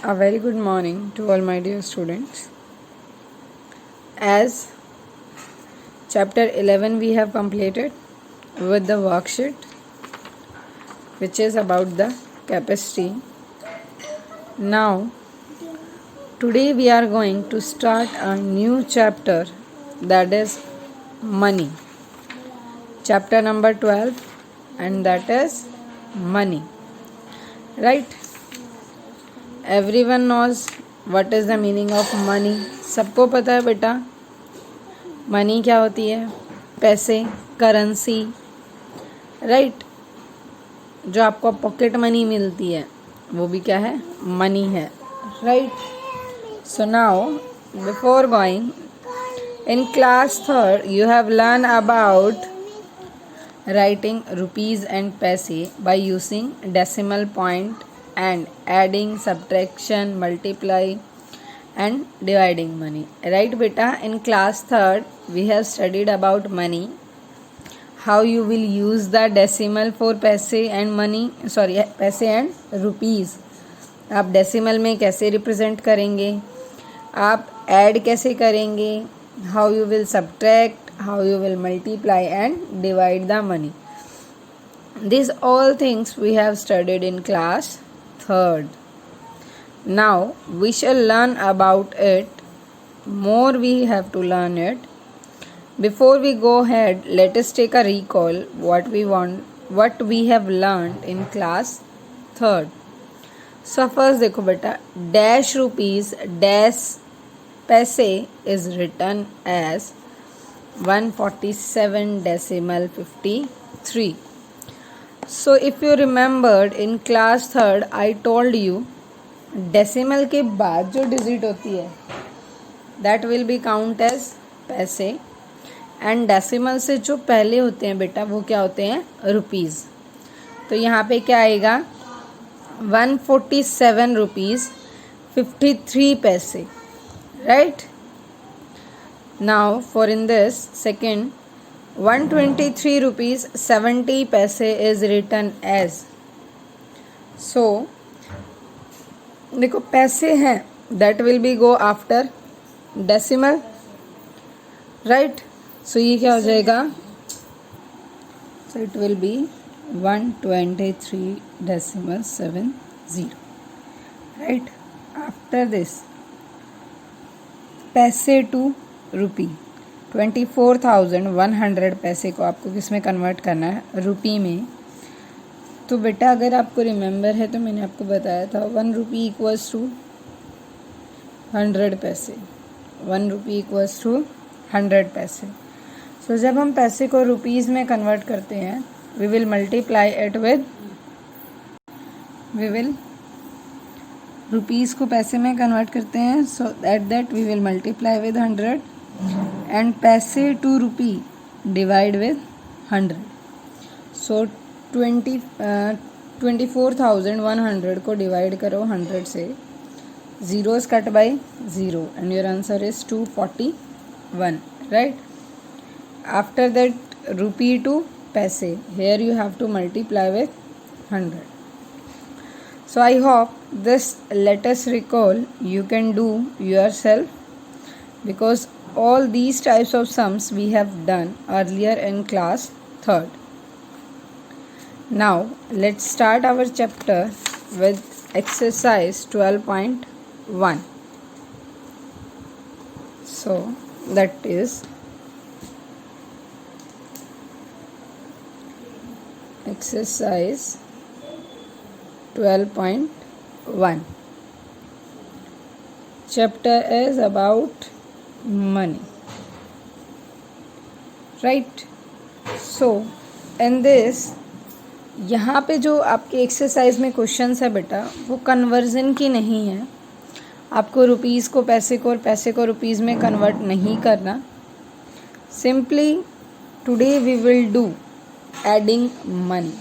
A very good morning to all my dear students. As chapter 11 we have completed with the worksheet which is about the capacity. Now today we are going to start a new chapter, that is money. Chapter number 12, and that is money. Right? Everyone knows what is the meaning of money. सबको पता है बेटा money क्या होती है. पैसे, currency, right. जो आपको पॉकेट मनी मिलती है वो भी क्या है, मनी है, right. So now before going in class 3 you have learned about writing rupees and paise by using decimal point and adding, subtraction, multiply and dividing money. Right beta, in class 3 we have studied about money, how you will use the decimal for paise and money, paise and rupees. आप decimal में कैसे represent करेंगे, आप add कैसे करेंगे, how you will subtract, how you will multiply and divide the money. These all things we have studied in class 3rd. Now we shall learn about it. More we have to learn it. Before we go ahead, let us take a recall what we have learned in class 3rd. So first देखो बेटा, dash rupees dash paise is written as 147.53. So if you remembered in class 3rd I told you decimal के बाद जो digit होती है that will be count as paise, and decimal से जो पहले होते हैं बेटा वो क्या होते हैं, रुपीज़. तो यहाँ पे क्या आएगा, 147 rupees 53 paise, right. Now for in this second 123 rupees 70 paise is written as. So देखो पैसे हैं that will be go after decimal, right. So ये क्या हो जाएगा, so it will be 123.70, right. After this paise to rupee, 24,100 paise को आपको किस में कन्वर्ट करना है, रुपी में. तो बेटा अगर आपको रिमेंबर है तो मैंने आपको बताया था 1 रुपी इक्वल्स टू 100 पैसे, 1 रुपी इक्वल्स टू 100 पैसे. सो जब हम पैसे को रुपीज़ में कन्वर्ट करते हैं we will multiply it with, we will rupees को पैसे में कन्वर्ट करते हैं, so that we will multiply with 100 and paise to rupee divide with 100. सो 24,100 को डिवाइड करो 100 से, zeros cut by zero and your answer is 241, right. After that rupee to paise, here you have to multiply with 100. So I hope this let us recall you can do your self, because all these types of sums we have done earlier in class 3rd. Now let's start our chapter with exercise 12.1. So that is exercise 12.1. Chapter is about money, right. So in this, यहाँ पे जो आपके exercise में questions है बेटा वो conversion की नहीं है. आपको रुपीज़ को पैसे को और पैसे को रुपीज़ में कन्वर्ट नहीं करना. Simply today we will do adding money.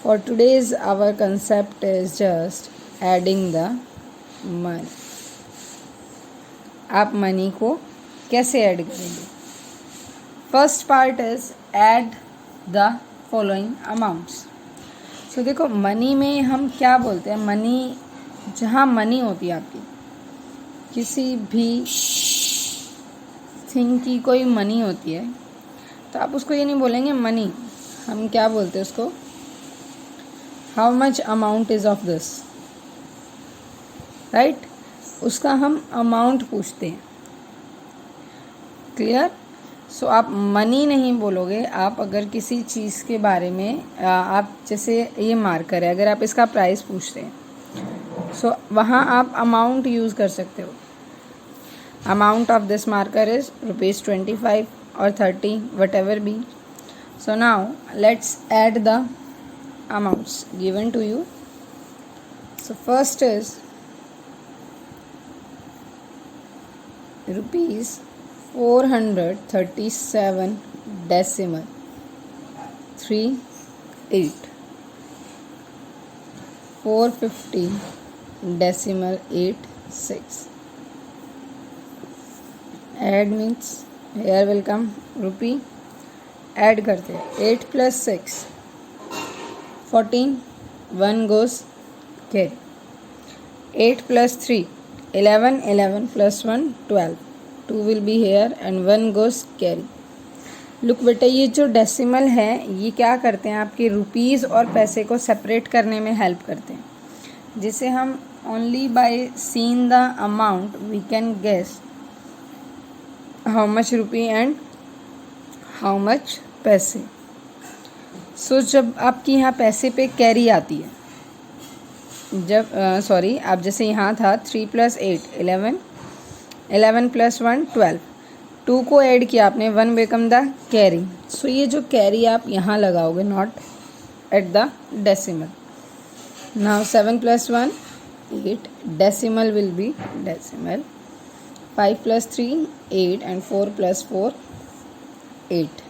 For today's our concept is just adding the money. आप मनी को कैसे ऐड करेंगे. First part is add the following amounts. So देखो मनी में हम क्या बोलते हैं, मनी जहाँ मनी होती है आपकी, किसी भी थिंग की कोई मनी होती है, तो आप उसको ये नहीं बोलेंगे मनी, हम क्या बोलते हैं उसको, how much amount is of this, right, उसका हम अमाउंट पूछते हैं। क्लियर? सो आप मनी नहीं बोलोगे। आप अगर किसी चीज़ के बारे में आप जैसे ये मार्कर है, अगर आप इसका प्राइस पूछते हैं, सो वहाँ आप अमाउंट यूज़ कर सकते हो। Amount of this marker is ₹25 or 30, whatever be. So now let's add the amounts given to you. So first is rupees 437.38, 450.86. Add means here will come rupee, add करते हैं 8 + 6 14, 1 goes carry, 8 + 3 11, 11 + 1 12, 2 will be here and 1 goes carry. Look बेटा, ये जो decimal है ये क्या करते हैं, आपके रुपीज़ और पैसे को सेपरेट करने में हेल्प करते हैं, जिसे हम only by seeing the amount we can guess how much rupee and how much paise. So जब आपकी यहाँ पैसे पे कैरी आती है, जब आप जैसे यहाँ था 3 + 8 11, 11 + 1 12, 2 को ऐड किया आपने, 1 बिकम द कैरी. सो ये जो कैरी आप यहाँ लगाओगे, not at the decimal. Now 7 + 1 8, decimal will be decimal. 5 + 3 8 and 4 + 4 8.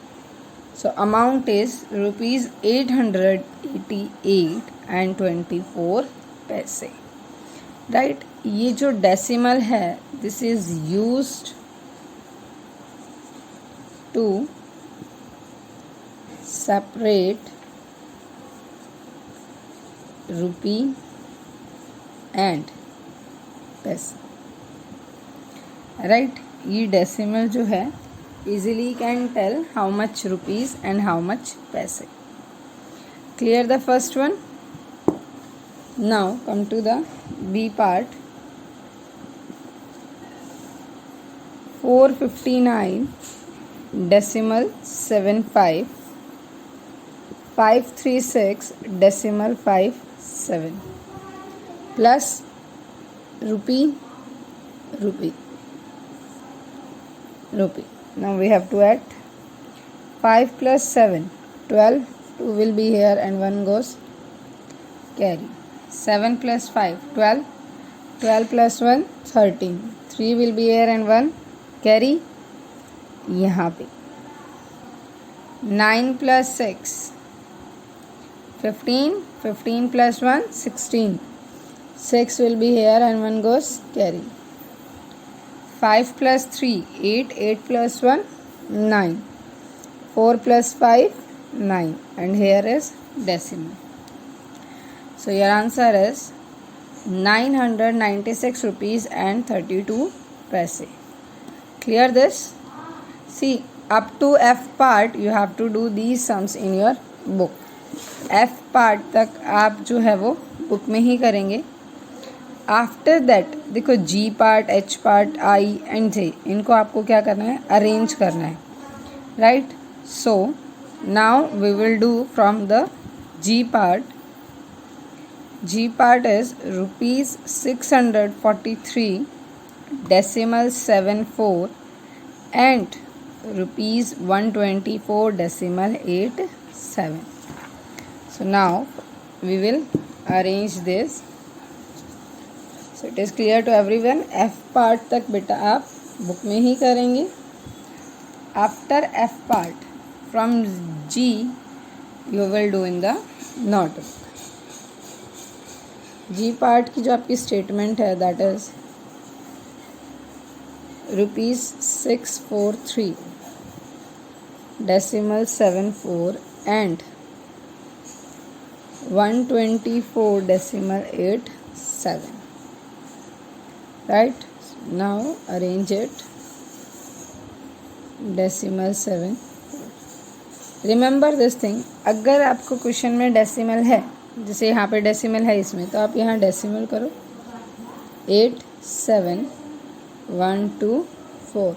So amount is ₹888.24. Right. ये जो डेसिमल है, this is used to separate rupee and paise. Right. ये डेसिमल जो है easily can tell how much rupees and how much paise. Clear the first one? Now come to the B part. 459.75, 536.57 plus rupee. Now we have to add 5 + 7 12, 2 will be here and 1 goes carry. 7 + 5 12, 12 + 1 13, 3 will be here and 1 carry यहाँ पे. 9 + 6 15, 15 + 1 16, 6 will be here and 1 goes carry. 5 + 3 8, 8 + 1 9, 4 + 5 9, and here is decimal. So your answer is 996 rupees and 32 paise. Clear this? See, up to F part you have to do these sums in your book. F part तक आप जो है वो book में ही करेंगे. After that देखो G part, H part, I and J, इनको आपको क्या करना है, अरेंज करना है. Right. So now we will do from the G part. G part is ₹643.74 and ₹124.87. So now we will arrange this. So it is clear to everyone. F part तक बेटा आप बुक में ही करेंगे. After F part from G you will do in the notebook. G part की जो आपकी statement है, that is ₹643.74 and 124.87. right? Now arrange it. Decimal 7. Remember this thing, अगर आपको क्वेश्चन में डेसिमल है, जैसे यहाँ पे डेसिमल है इसमें, तो आप यहाँ डेसिमल करो 8 7 1 2 4.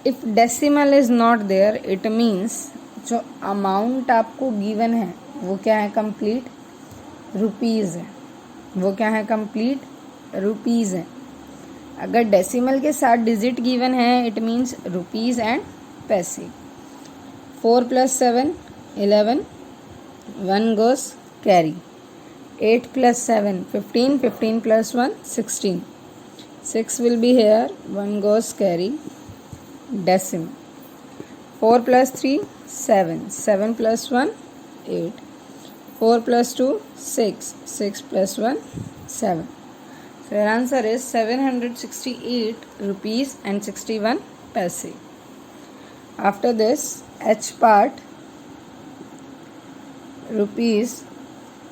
If decimal is not there it means जो अमाउंट आपको गिवन है वो क्या है, कंप्लीट रुपीज़ है. वो क्या है, कंप्लीट रुपीज़ है. अगर डेसिमल के साथ डिजिट गिवन है इट मीन्स रुपीज़ एंड पैसे. 4 + 7 11, 1 goes carry. 8 + 7 15, 15 + 1 16. 6 will be here, 1 goes carry. Decimal. 4 + 3 7, 7 + 1 8, 4 + 2 6, 6 + 1 7. So your answer is 768 rupees and 61 paise. After this, H part, rupees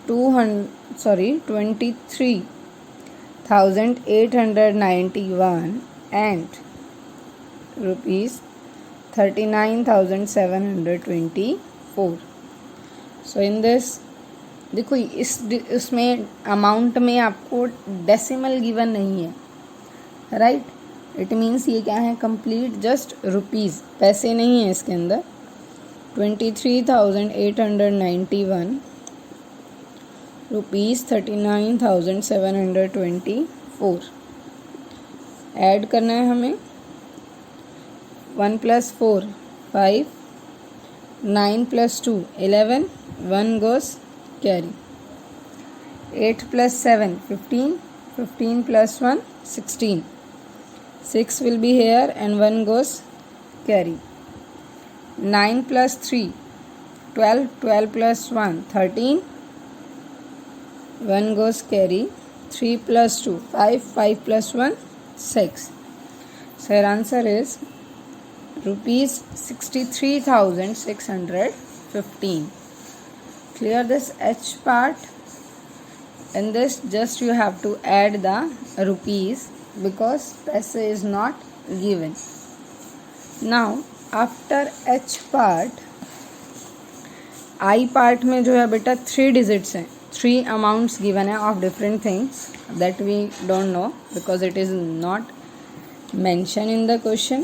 23,891 and rupees 39,724. So in this, देखो इसमें amount में आपको decimal given नहीं है, right. It means ये क्या है, complete just rupees, पैसे नहीं है इसके अंदर. 23,891 रुपीज़ 39,724. ऐड करना है हमें. 1 + 4 5, 9 + 2 11, 1 goes carry. 8 + 7 15, 15 + 1 16. 6 will be here and 1 goes carry. 9 + 3 12, 12 + 1 13, 1 goes carry. 3 + 2 5, 5 + 1 6. So your answer is rupees 63,615. Clear this H part. In this just you have to add the rupees because paise is not given. Now after H part, I part में जो है बेटा 3 digits हैं, 3 amounts given है of different things that we don't know because it is not mentioned in the question.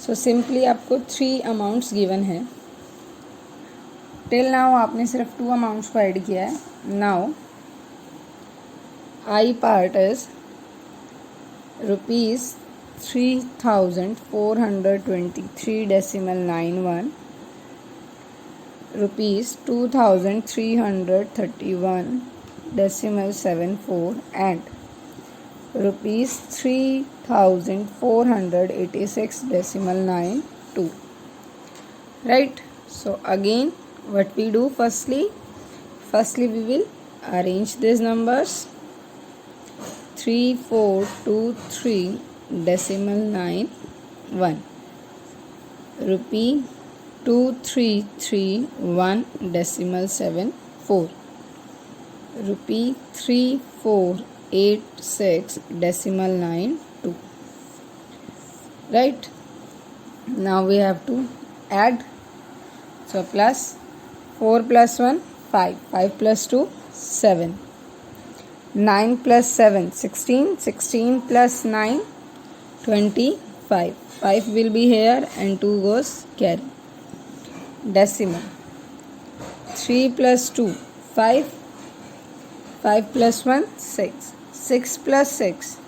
So simply आपको 3 amounts given है. Till now आपने सिर्फ 2 अमाउंट्स को ऐड किया है. Now I part is rupees 3,423.91, rupees 2,331.74 and rupees 3,486.92. Right. So again what we do, firstly we will arrange these numbers. 3423.91, rupee 2331.74, rupee 3486.92. right. Now we have to add. So plus 4 + 1 5, 5 + 2 7, 9 + 7 16, 16 + 9 25, 5 will be here and 2 goes carry. Decimal. 3 + 2 5, 5 + 1 6, 6 + 6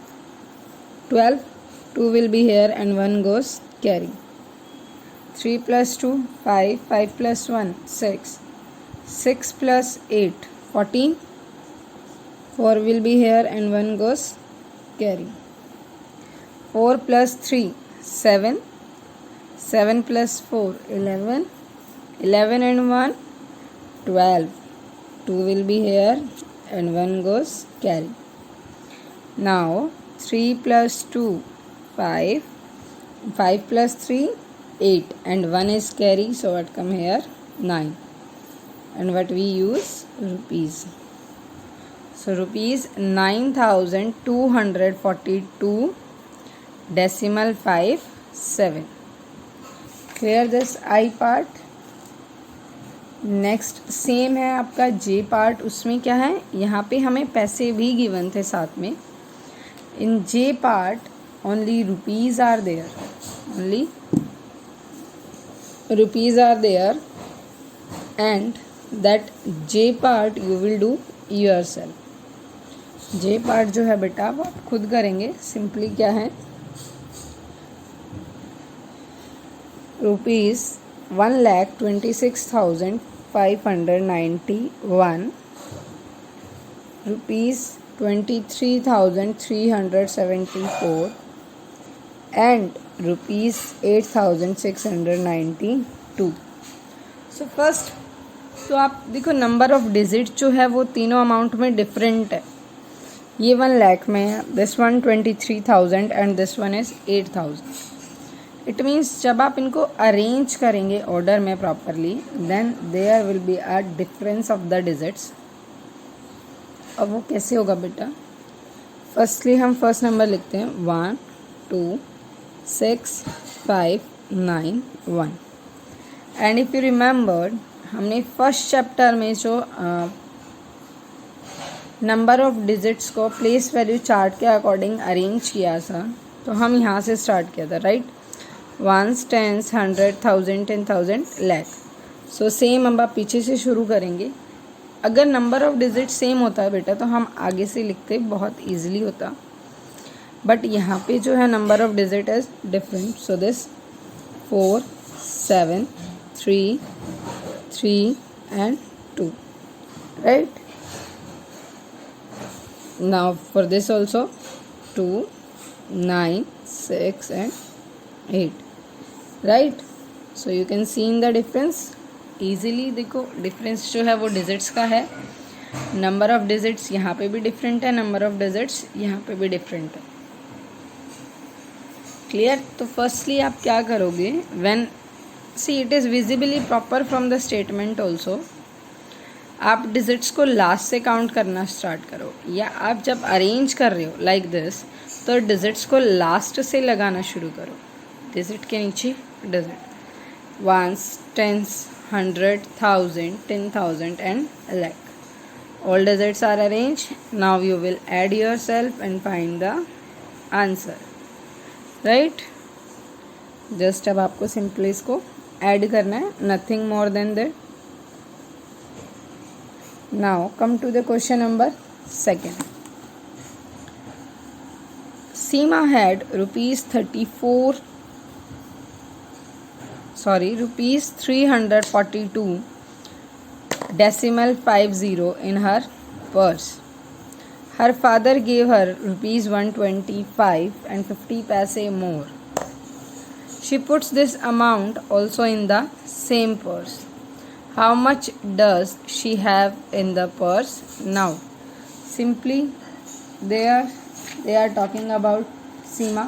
12, 2 will be here and 1 goes carry. 3 + 2 5, 5 + 1 6, 6 + 8 14, 4 will be here and 1 goes carry. 4 + 3 7, 7 + 4 11, 11 and 1 12, 2 will be here and 1 goes carry. Now 3 + 2 5, 5 + 3 8 and 1 is carry, so what come here 9, and what we use rupees. So rupees 9,242 decimal 57. Clear this I part. Next same है आपका जे part. उसमें क्या है, यहाँ पे हमें पैसे भी गिवन थे साथ में. In J part only rupees are there, only rupees are there, and that J part you will do yourself. J part जो है बेटा वो आप खुद करेंगे. सिंपली क्या है, rupees 1,26,591, rupees 23,374 and rupees 8,692. So first तो आप देखो नंबर ऑफ डिजिट जो है वो तीनों अमाउंट में डिफरेंट है. ये 1 लाख में है, this one 23,000 and this one is 8,000. It means जब आप इनको अरेंज करेंगे ऑर्डर में properly, then there will be a difference of the digits. अब वो कैसे होगा बेटा, फर्स्टली हम फर्स्ट नंबर लिखते हैं 1 2 6 5 9 1. एंड इफ़ यू रिमेंबर, हमने फर्स्ट चैप्टर में जो नंबर ऑफ डिजिट्स को प्लेस वैल्यू चार्ट के अकॉर्डिंग अरेंज किया था, तो हम यहाँ से स्टार्ट किया था, right. 1s 10s 100 1000 10,000 lakh. So same हम आप पीछे से शुरू करेंगे. अगर नंबर ऑफ डिजिट सेम होता है बेटा तो हम आगे से लिखते बहुत ईजिली होता, बट यहाँ पे जो है number of digit is different. So this 4 7 3 3 and 2, right. Now for this also 2 9 6 and 8, right. So you can see in the difference easily. देखो डिफरेंस जो है वो डिजिट्स का है. नंबर ऑफ डिजिट्स यहाँ पे भी डिफरेंट है, नंबर ऑफ डिजिट्स यहाँ पे भी डिफरेंट है. क्लियर. तो फर्स्टली आप क्या करोगे, when see it is visibly proper from the statement also, आप डिजिट्स को लास्ट से काउंट करना स्टार्ट करो. या आप जब अरेंज कर रहे हो लाइक दिस, तो डिजिट्स को लास्ट से लगाना शुरू करो. डिजिट के नीचे digit, 1s 10s 100 1000 10,000 and lakh. All digits are arranged. Now you will add yourself and find the answer, right. Just अब आपको सिंपली इसको ऐड करना है, nothing more than that. Now come to the question number second. Seema had rupees 342 decimal 50 in her purse. Her father gave her rupees 125 and 50 paise more. She puts this amount also in the same purse. How much does she have in the purse now? Simply they are talking about Seema.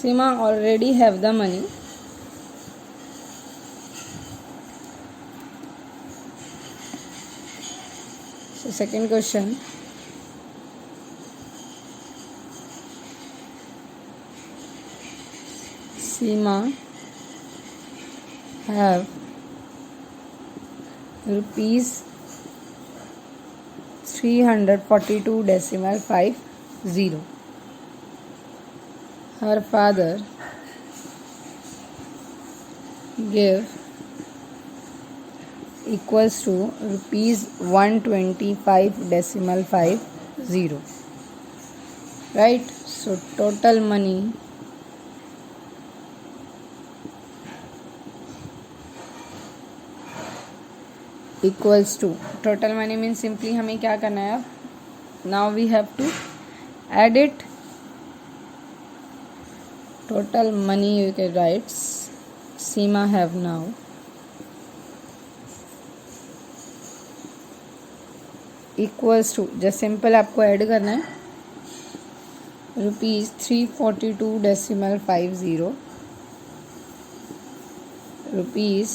Seema already have the money. So second question, Seema have rupees 342 decimal 50. Her father gave equals to rupees 125 decimal 50, right. So total money equals to, total money means simply हमें क्या करना है अब, now we have to add it. Total money you can write Seema have now equals to, just simple आपको add करना है, rupees 342 decimal 50, rupees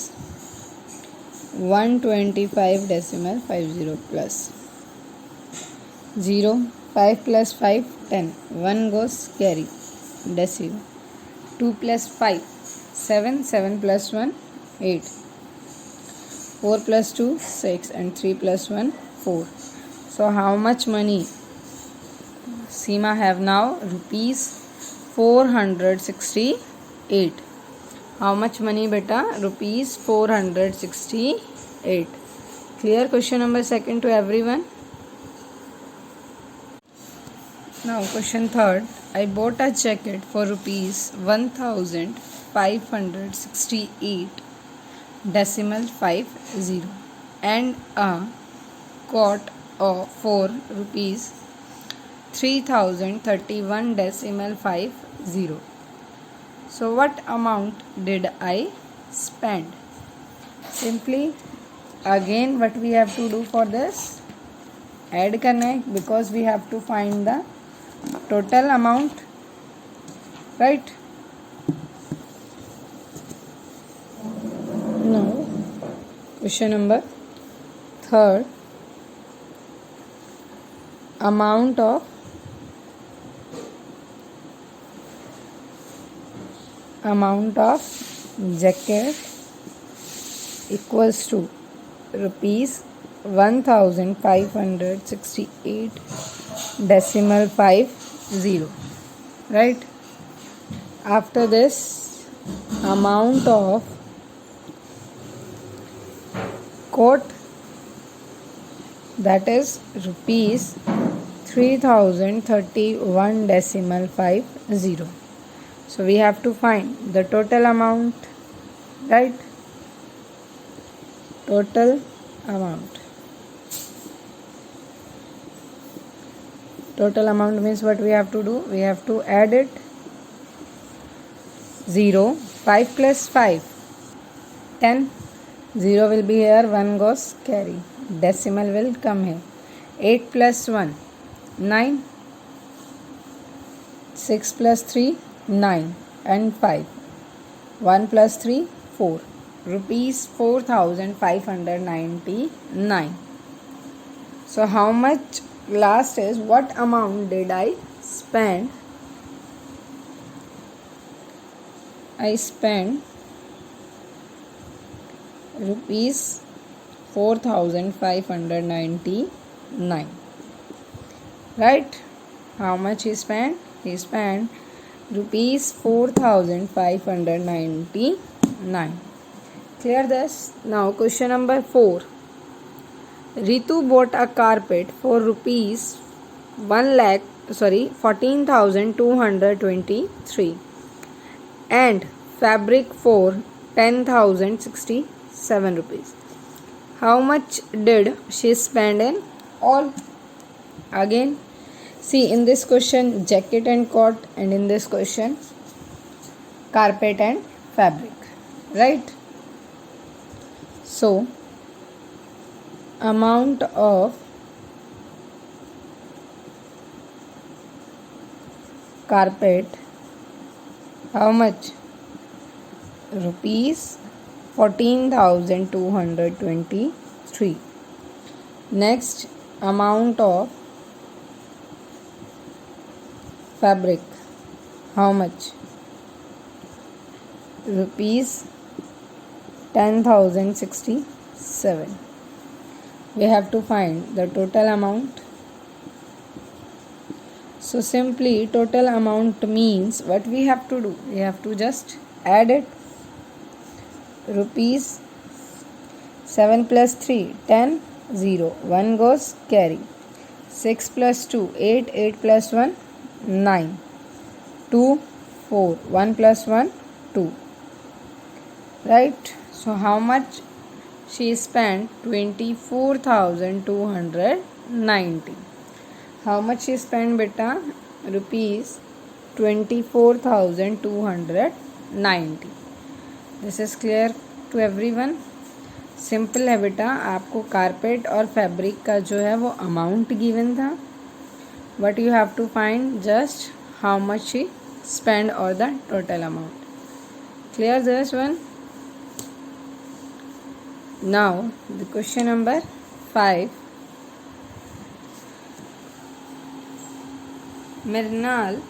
125 decimal 50 plus 0. 5 plus 5, 10. 1 goes carry. Decimal. 2 plus 5, 7. 7 plus 1, 8. 4 plus 2, 6. And 3 plus 1, 4. So how much money Seema have now? Rupees 468. How much money beta? Rupees 468. Clear? Question number second to everyone. Now question third. I bought a jacket for rupees 1568 decimal 50 and a coat for rupees 3031 decimal 50. So what amount did I spend? Simply again what we have to do for this? Add करना है because we have to find the total amount, right? Now question number third. Amount of jacket equals to rupees 1568 decimal 50, right? After this, amount of coat, that is rupees 3031 decimal 50. So we have to find the total amount, right? Total amount. Total amount means what we have to do? We have to add it. 0. 5 plus 5, 10. 0 will be here, 1 goes carry. Decimal will come here. 8 plus 1, 9. 6 plus 3, 9. And 5. 1 plus 3, 4. Rupees 4599. So how much? Last is what amount did I spend? I spent rupees 4599. Right? How much he spent? He spent rupees 4599. Clear this? Now question number 4. Ritu bought a carpet for rupees 14,223 and fabric for 10,067 rupees. How much did she spend in all? Again, see in this question jacket and coat, and in this question carpet and fabric, right? So amount of carpet, how much? Rupees 14,223. Next, amount of fabric, how much? Rupees 10,067. We have to find the total amount. So simply total amount means what we have to do? We have to just add it. Rupees 7 plus 3, 10, 0. 1 goes carry. 6 plus 2, 8. 8 plus 1, 9. 2, 4. 1 plus 1, 2. Right? So how much? She spent 24,290. How much she spent beta? Rupees 24,290. This is clear to everyone? Simple है बेटा, आपको carpet और fabric का जो है वो amount given था. What you have to find just how much she spend और the total amount. Clear this one? Now the question number 5. Mirnal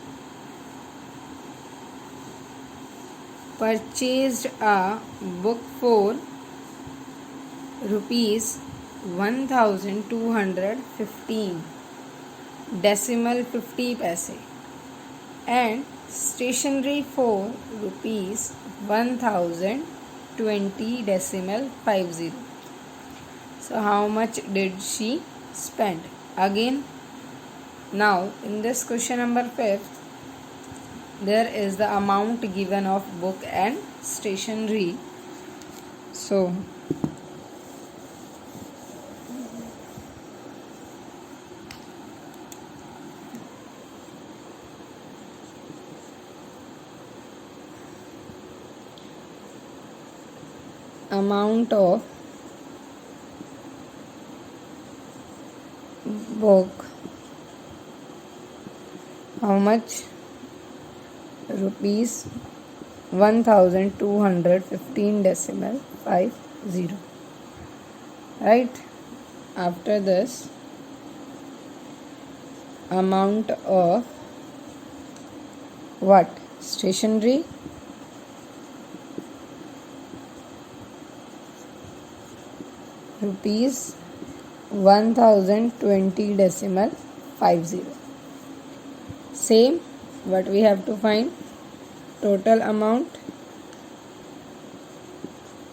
purchased a book for rupees 1215 decimal 50 paise and stationery for rupees 1020 decimal 50. So how much did she spend? Again, now in this question number 5, there is the amount given of book and stationery. So amount of book, how much? Rupees 1215 decimal 50. Right? After this, amount of what? Stationery, rupees 1020 decimal 50. Same, what we have to find? Total amount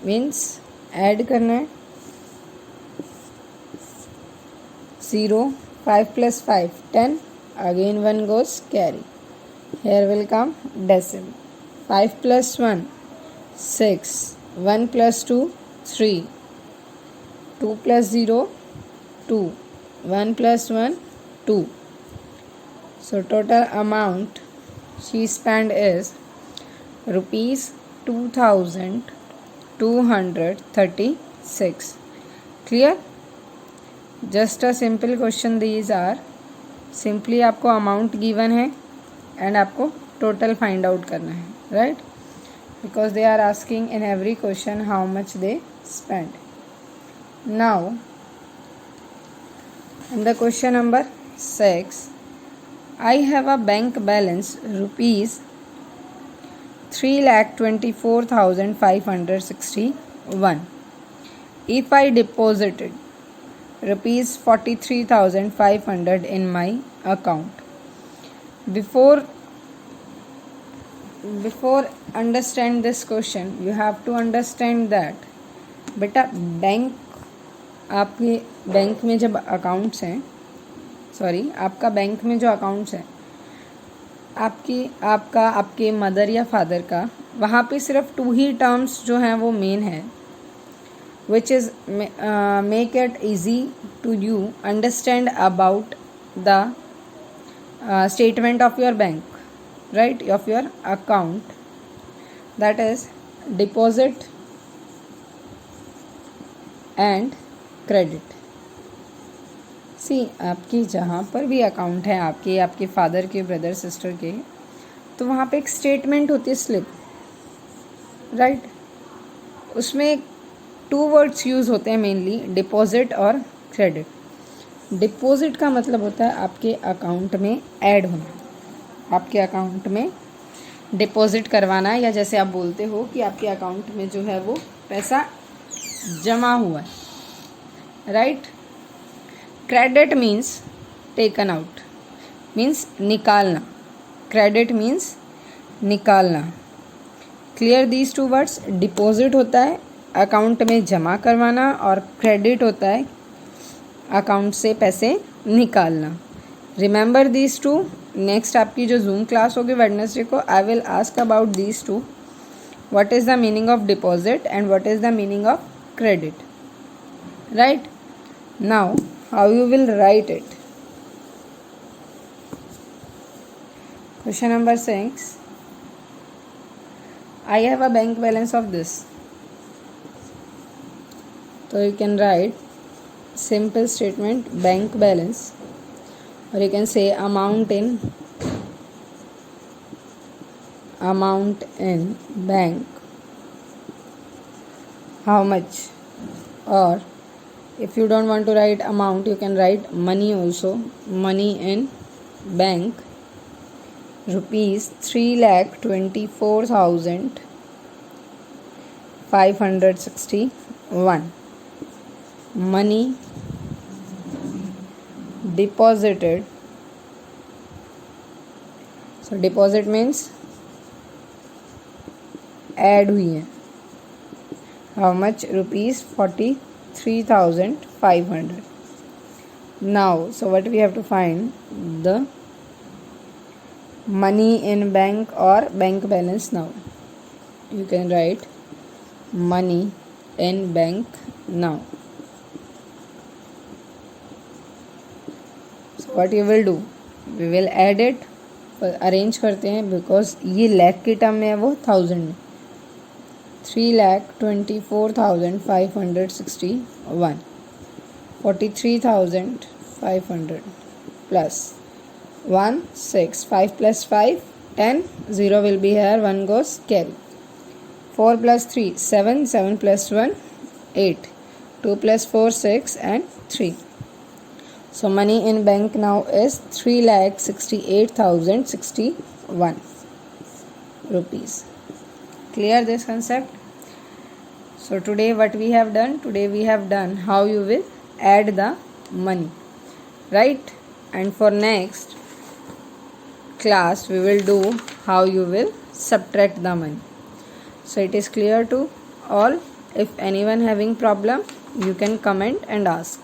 means add करना है 0, 5 plus 5 10, again 1 goes carry, here will come decimal, 5 plus 1 6, 1 plus 2 3, 2 plus 0 2, 1 plus 1 2. So total amount she spent is rupees 2236. Clear? Just a simple question these are. Simply आपको amount given है and आपको total find out करना है, right? Because they are asking in every question how much they spent. Now in the question number 6, I have a bank balance rupees 3,24,561. If I deposited rupees 43,500 in my account, before understand this question, you have to understand that बेटा bank, आपके bank में जब accounts हैं, sorry आपका bank में जो accounts हैं आपके मदर या फादर का, वहाँ पे सिर्फ 2 ही टर्म्स जो हैं वो मेन है, which is make it easy to you understand about the statement of your bank, right, of your account, that is deposit and credit. See आपकी जहाँ पर भी अकाउंट है आपके फादर के, ब्रदर सिस्टर के, तो वहाँ पे एक स्टेटमेंट होती है, स्लिप, राइट. उसमें 2 वर्ड्स यूज़ होते हैं मेनली, डिपॉजिट और क्रेडिट. डिपॉजिट का मतलब होता है आपके अकाउंट में ऐड होना, आपके अकाउंट में डिपॉजिट करवाना, या जैसे आप बोलते हो कि आपके अकाउंट में जो है वो पैसा जमा हुआ है, right. Credit means taken out, means निकालना. क्रेडिट मीन्स निकालना. Clear these 2 words. डिपॉजिट होता है अकाउंट में जमा करवाना और क्रेडिट होता है अकाउंट से पैसे निकालना. Remember these 2. नेक्स्ट आपकी जो जूम क्लास होगी वेडनेसडे को, I will ask about these 2. What is the meaning of deposit and what is the meaning of credit, right. Now how you will write it. Question number 6, I have a bank balance of this. So you can write simple statement bank balance, or you can say amount in bank, how much. Or if you don't want to write amount, you can write money also, money in bank, rupees 3,24,561 money deposited. So deposit means add हुई है. How much? Rupees 43,500. Now, so what we have to find? The money in bank or bank balance now. You can write money in bank now. So what you will do? We will add it. Arrange करते हैं because ये लैख की term में है, वो 1000 में. 3,24,561 43,500 plus 1 6 5 plus 5 10 0 will be here, 1 goes carry. 4 plus 3 7 7 plus 1 8 2 plus 4 6 and 3. So money in bank now is 3,68,061 rupees. Clear this concept? So today what we have done? Today we have done how you will add the money, right? And for next class we will do how you will subtract the money. So it is clear to all. If anyone having problem, you can comment and ask.